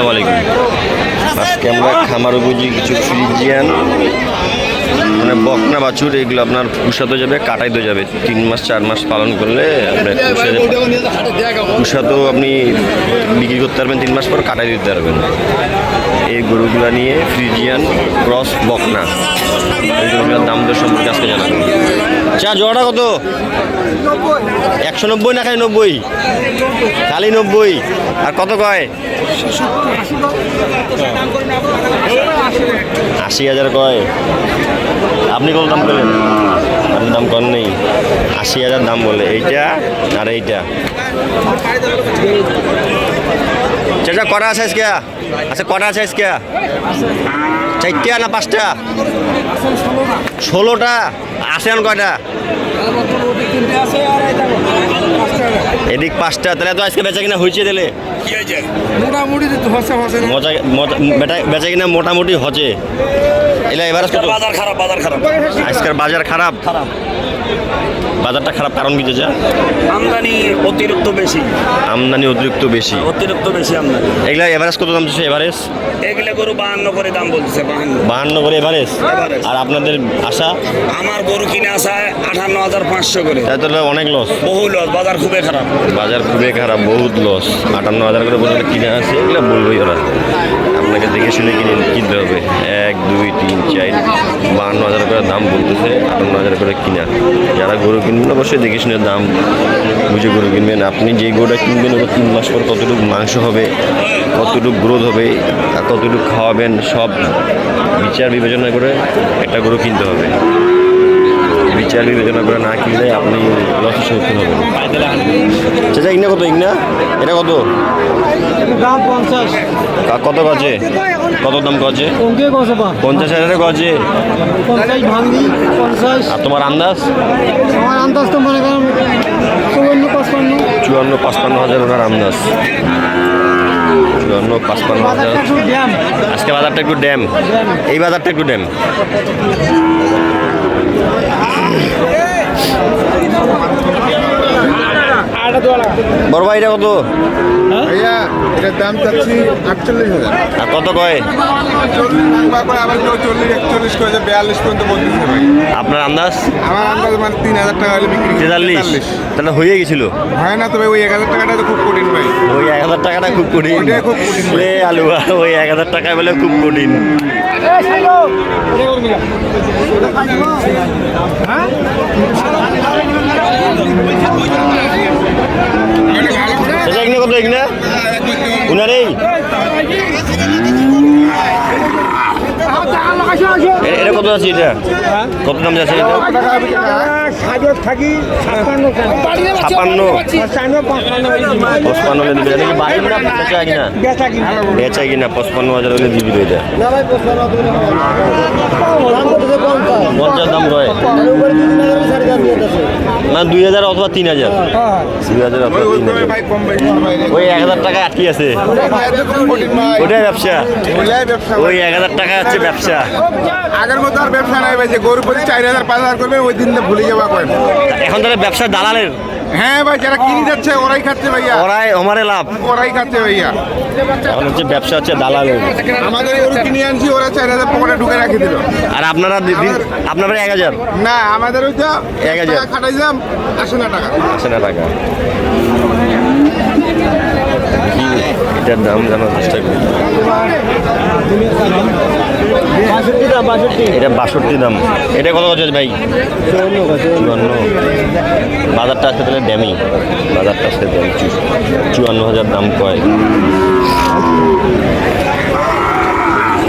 আসসালামু আলাইকুম। আজকে আমরা খামার উপযোগী কিছু ফ্রিজিয়ান মানে বকনা বাছুর, এগুলো আপনার পুষাতে যাবে, কাটাইতে যাবে। 3 মাস 4 মাস পালন করলে আপনার পুষাতেও আপনি বিক্রি করতে পারবেন, 3 মাস পর কাটাই দিতে পারবেন। এই গরুগুলো নিয়ে ফ্রিজিয়ান ক্রস বকনা, এই গরুগুলোর দাম দর সম্পর্কে আজকে জানাবো। চা জোড়াটা কত? 190 না খালি 90? খালি 90। আর কত কয়? 80,000 কয়। আপনি কত দাম করলেন? আপনি দাম কম নেই, 80,000 দাম বলে। এইটা আর এইটা চাচা কটা আছে আজকে? আচ্ছা কটা আছে আজকে? 4টা না 5টা? 16টা আছে। এখন কয়টা? এদিক 5টা। তাহলে তো আজকে বেচা কিনা হয়েছে? দিলে বেচা কিনা মোটামুটি হচ্ছে। এলা এবার বাজার খারাপ, আজকের বাজার খারাপ। বাজারটা খারাপ কারণ কি? যা আমদানি অতিরিক্ত বেশি। আমদানি অতিরিক্ত বেশি আমদানি। এগুলা এভারেজ কত দাম দিচ্ছে? এভারেজ এগুলো গরু 52 করে দাম বলছে। 52 করে এভারেজ। আর আপনাদের আশা? আমার গরু কিনে আসা 58,500 করে। তাহলে অনেক লস, বহু লস। বাজার খুবই খারাপ, বহুত লস। 58,000 করে বলে কিনে আছে। এগুলো বলবোই ওরা, আপনাকে দেখে শুনে কিনতে হবে। 1 2 3 4 52,000 করে দাম বলতেছে, 58,000 করে কিনা। যারা গরু কিনবেন অবশ্যই দেখে শুনে দাম বুঝে গরু কিনবেন। আপনি যে গরুটা কিনবেন ওটা 3 মাস পর কতটুকু মাংস হবে, কতটুকু গ্রোথ হবে, আর কতটুকু খাওয়াবেন, সব বিচার বিবেচনা করে একটা গরু কিনতে হবে। বিচার বিবেচনা করে না কিনলে আপনি লসের সম্মুখীন হবেন। চাচা ইগনা কত? এটা কত? দাম 50। কত গজে? কত দাম গজে? 50,000 গজে। 50 ভাঙি 50। আর তোমার আন্দাজ? আমার আন্দাজ তো মনে করেন 54-55,000 ওনার আন্দাজ। 54-55,000। আজকে বাজারটা একটু ড্যাম। এই বাজারটা একটু ড্যাম। বড় ভাই এটা কত? এটার দাম চাচ্ছি 48,000। আর কত কয়? আবার 40-41 করে 42 পর্যন্ত বলতেছে ভাই। আপনার আন্দাজ? আমার আন্দাজ মানে 3,000 টাকা হলে বিক্রি 43। তাহলে হয়ে গেছিল। হয় না তো ভাই, ওই 1,000 টাকাটা তো খুব কঠিন ভাই। ওই 1,000 টাকাটা খুব কঠিন। ওইটাই খুব কঠিন। আলুয়া ওই 1,000 টাকায় বলে খুব কঠিন। কত এগুলা উনারেই? এটা কত আছে? এটা কত দাম যাচ্ছে? এটা 56 দিবে। এটা কি বাড়ির না বেচা কিনা? বেচা কিনা 55,000 হলে দিবি। এটা 50 দাম কয় না? 2,000 অথবা 3,000। 2,000 অথবা 3,000। ওই 1,000 টাকা আটকে আছে। ওটাই ব্যবসা। ওই 1,000 টাকা হচ্ছে ব্যবসা। আগের মতো আর ব্যবসা নাই ভাই, যে গরু প্রতি 4,000-5,000 করবে ওই দিন ভুলে যাওয়া করেন। এখন তাহলে ব্যবসা দালালের। হ্যাঁ ভাই, যারা কিনে যাচ্ছে ওরাই খাচ্ছে ভাইয়া, আমারে লাভ ওরাই খাচ্ছে ভাইয়া। এখন হচ্ছে ব্যবসা হচ্ছে দালালের। আমাদের গরু কিনে আনছি, ওরা 4,000 পকেটে ঢুকে রাখি দিল। আর আপনারা 1,000? না, আমাদের ওইটা 1,000 খাটাইছিলাম, আসে না টাকা। এটার দাম জানার চেষ্টা করি। এটা 62 দাম। এটা কত আছে ভাই? 54। বাজারটা আসতে তাহলে ড্যামি। বাজারটা আসতে 54,000 দাম কয়।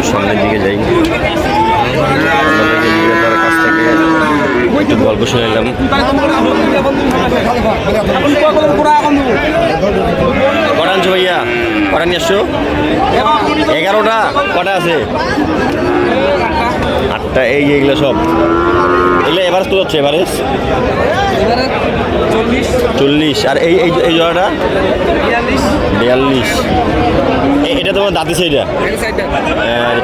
সামনের দিকে যাই, বিক্রেতার কাছ থেকে একটু গল্প শুনে এলাম। কটা আনছো ভাইয়া? কটা নিয়ে আসছো? 11টা। কটা আছে? 8টা। এইগুলো সব এগুলো এভারেজ তো যাচ্ছে? এভারেজ 40। আর এই জোড়াটা 42। এটা তোমার দাঁতিছে? এটা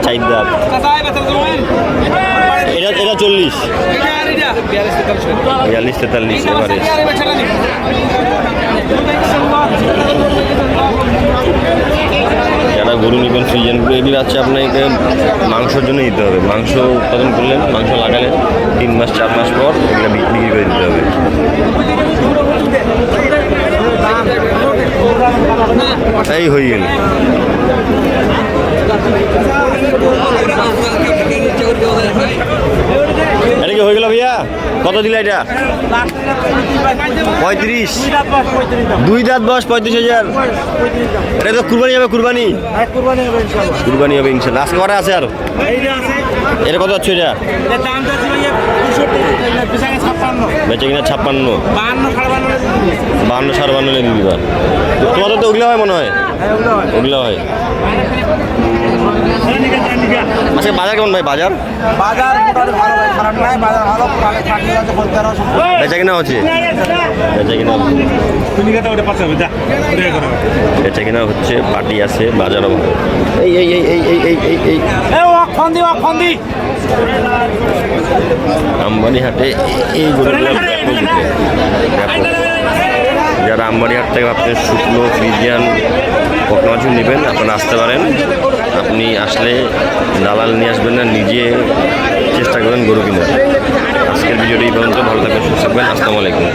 4 দাঁত। এটা 40। 42-43 এভারেজ। যারা গরু নেবেন ফ্রিজিয়ানগুলো, এগুলো হচ্ছে আপনাকে মাংসের জন্য নিতে হবে। মাংস উৎপাদন করলেন, মাংস লাগালেন, 3 মাস 4 মাস পর এগুলো বিক্রি করে দিতে হবে। এই হয়ে গেল। এটা কি হয়ে গেল ভাইয়া? কত দিলা এটা? 35। 2 দাঁত বয়স 35,000। এটা তো কুরবানি হবে, কুরবানি কুরবানি হবে ইনশাল্লাহ। আজকে কটা আছে আর? এটা কত হচ্ছে এটা? বেচে কিনা 56, 52 52 দিয়ে দিবা। তোমাদের তো ওগুলো হয় মনে হয়, ওগুলো হয়। আজকে বাজার কেমন ভাই? বাজার বেচা কিনা হচ্ছে, বেচা কিনা বেচা কিনা হচ্ছে, পার্টি আছে, বাজারও ভালো। এই এই এই এই এই এই এই এই আমবানি হাটে এই গরুগুলো ব্যাপক বিক্রি। যারা আমবানি হাট থেকে আপনি শুকনো ফ্রিজিয়ান পটনা মাছ নেবেন, আপনারা আসতে পারেন। আপনি আসলে দালাল নিয়ে আসবেন না, নিজে চেষ্টা করবেন গরু কিনার। আজকের ভিডিওটি এই পর্যন্ত। ভালো থাকবেন, সুস্থ থাকবেন। আসসালামু আলাইকুম।